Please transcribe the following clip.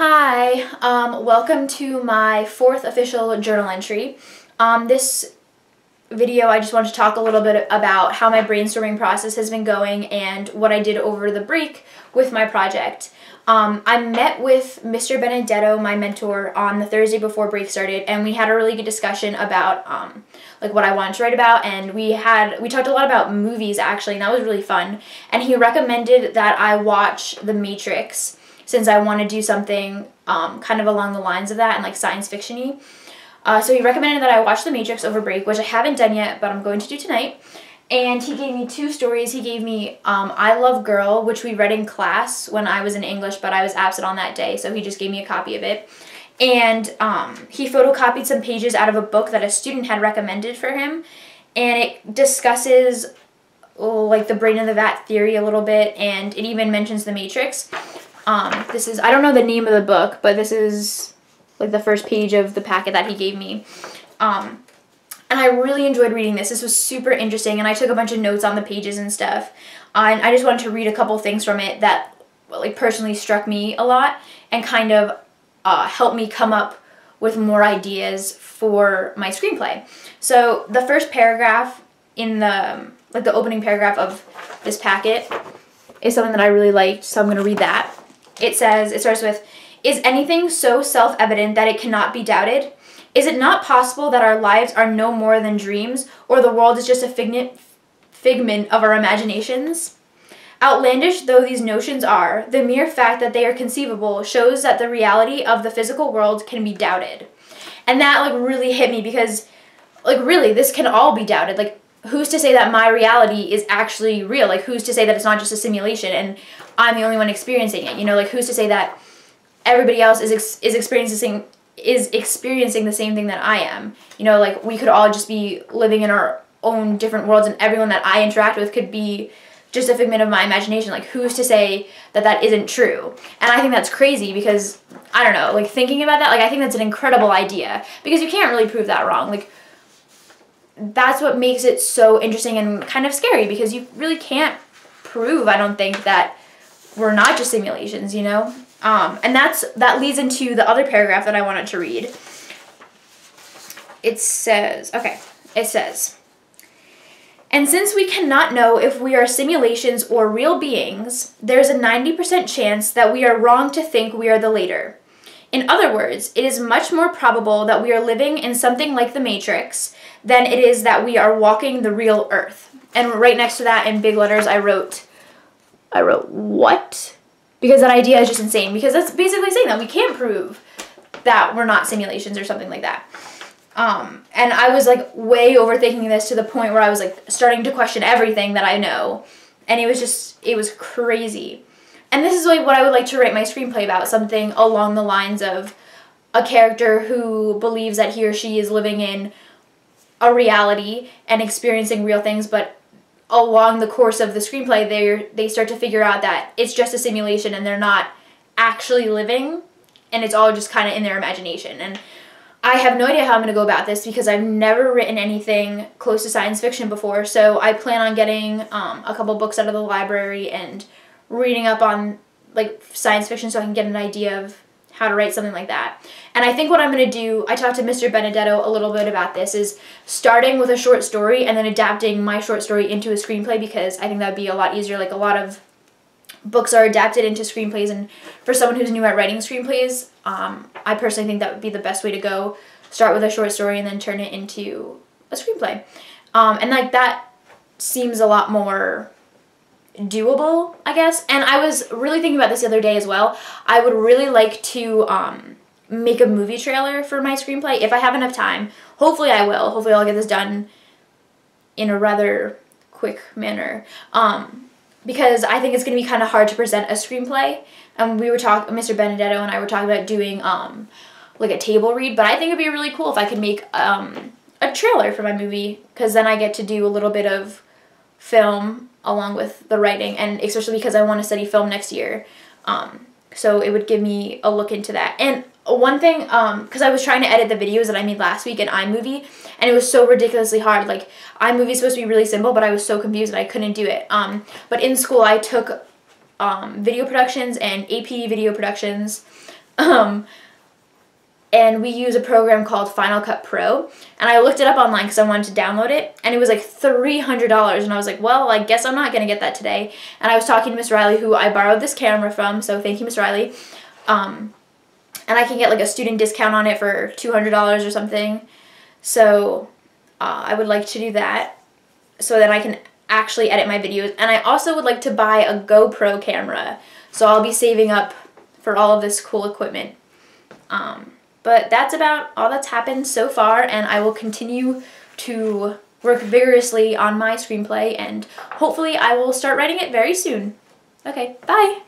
Hi, welcome to my 4th official journal entry. This video I just wanted to talk a little bit about how my brainstorming process has been going and what I did over the break with my project. I met with Mr. Benedetto, my mentor, on the Thursday before break started, and we had a really good discussion about like what I wanted to write about, and we talked a lot about movies actually, and that was really fun. And he recommended that I watch The Matrix, since I want to do something kind of along the lines of that and like science fiction-y. So he recommended that I watch The Matrix over break, which I haven't done yet, but I'm going to do tonight. And he gave me 2 stories. He gave me I Love Girl, which we read in class when I was in English, but I was absent on that day, so he just gave me a copy of it. And he photocopied some pages out of a book that a student had recommended for him, and it discusses like the brain in the vat theory a little bit, and it even mentions The Matrix. This is, I don't know the name of the book, but this is like the first page of the packet that he gave me. And I really enjoyed reading this. This was super interesting, and I took a bunch of notes on the pages and stuff. And I just wanted to read a couple things from it that like personally struck me a lot and kind of helped me come up with more ideas for my screenplay. So the first paragraph in the opening paragraph of this packet is something that I really liked, so I'm going to read that. It starts with, "Is anything so self-evident that it cannot be doubted? Is it not possible that our lives are no more than dreams, or the world is just a figment of our imaginations? Outlandish though these notions are, the mere fact that they are conceivable shows that the reality of the physical world can be doubted." And that like really hit me because like really this can all be doubted. Like who's to say that my reality is actually real? Like who's to say that it's not just a simulation and I'm the only one experiencing it? You know, like who's to say that everybody else is experiencing the same thing that I am? You know, like we could all just be living in our own different worlds, and everyone that I interact with could be just a figment of my imagination. Like who's to say that that isn't true? And I think that's crazy because, I don't know, like thinking about that, like I think that's an incredible idea because you can't really prove that wrong. Like that's what makes it so interesting and kind of scary because you really can't prove, I don't think, that we're not just simulations, you know? And that leads into the other paragraph that I wanted to read. It says, "And since we cannot know if we are simulations or real beings, there's a 90% chance that we are wrong to think we are the later. In other words, it is much more probable that we are living in something like the Matrix than it is that we are walking the real Earth." And right next to that in big letters I wrote, "What?" Because that idea is just insane, because that's basically saying that we can't prove that we're not simulations or something like that. And I was like way overthinking this to the point where I was like starting to question everything that I know, and it was crazy. And this is like what I would like to write my screenplay about, something along the lines of a character who believes that he or she is living in a reality and experiencing real things, but along the course of the screenplay they start to figure out that it's just a simulation and they're not actually living, and it's all just kind of in their imagination. And I have no idea how I'm going to go about this because I've never written anything close to science fiction before, so I plan on getting a couple books out of the library and reading up on like science fiction so I can get an idea of how to write something like that. And I think what I'm going to do, I talked to Mr. Benedetto a little bit about this, is starting with a short story and then adapting my short story into a screenplay, because I think that would be a lot easier. Like a lot of books are adapted into screenplays, and for someone who's new at writing screenplays, I personally think that would be the best way to go. Start with a short story and then turn it into a screenplay. And like that seems a lot more doable, I guess. And I was really thinking about this the other day as well. I would really like to make a movie trailer for my screenplay if I have enough time. Hopefully I will. Hopefully I'll get this done in a rather quick manner. Because I think it's going to be kind of hard to present a screenplay. And Mr. Benedetto and I were talking about doing like a table read, but I think it'd be really cool if I could make a trailer for my movie, because then I get to do a little bit of film along with the writing, and especially because I want to study film next year. So it would give me a look into that. And one thing, because I was trying to edit the videos that I made last week in iMovie, and it was so ridiculously hard. Like, iMovie is supposed to be really simple, but I was so confused that I couldn't do it. But in school, I took video productions and AP video productions, And we use a program called Final Cut Pro. And I looked it up online because I wanted to download it, and it was like $300. And I was like, well, I guess I'm not going to get that today. And I was talking to Miss Riley, who I borrowed this camera from, so thank you, Miss Riley. And I can get like a student discount on it for $200 or something. So I would like to do that so that I can actually edit my videos. And I also would like to buy a GoPro camera. So I'll be saving up for all of this cool equipment. But that's about all that's happened so far, and I will continue to work vigorously on my screenplay, and hopefully I will start writing it very soon. Okay, bye!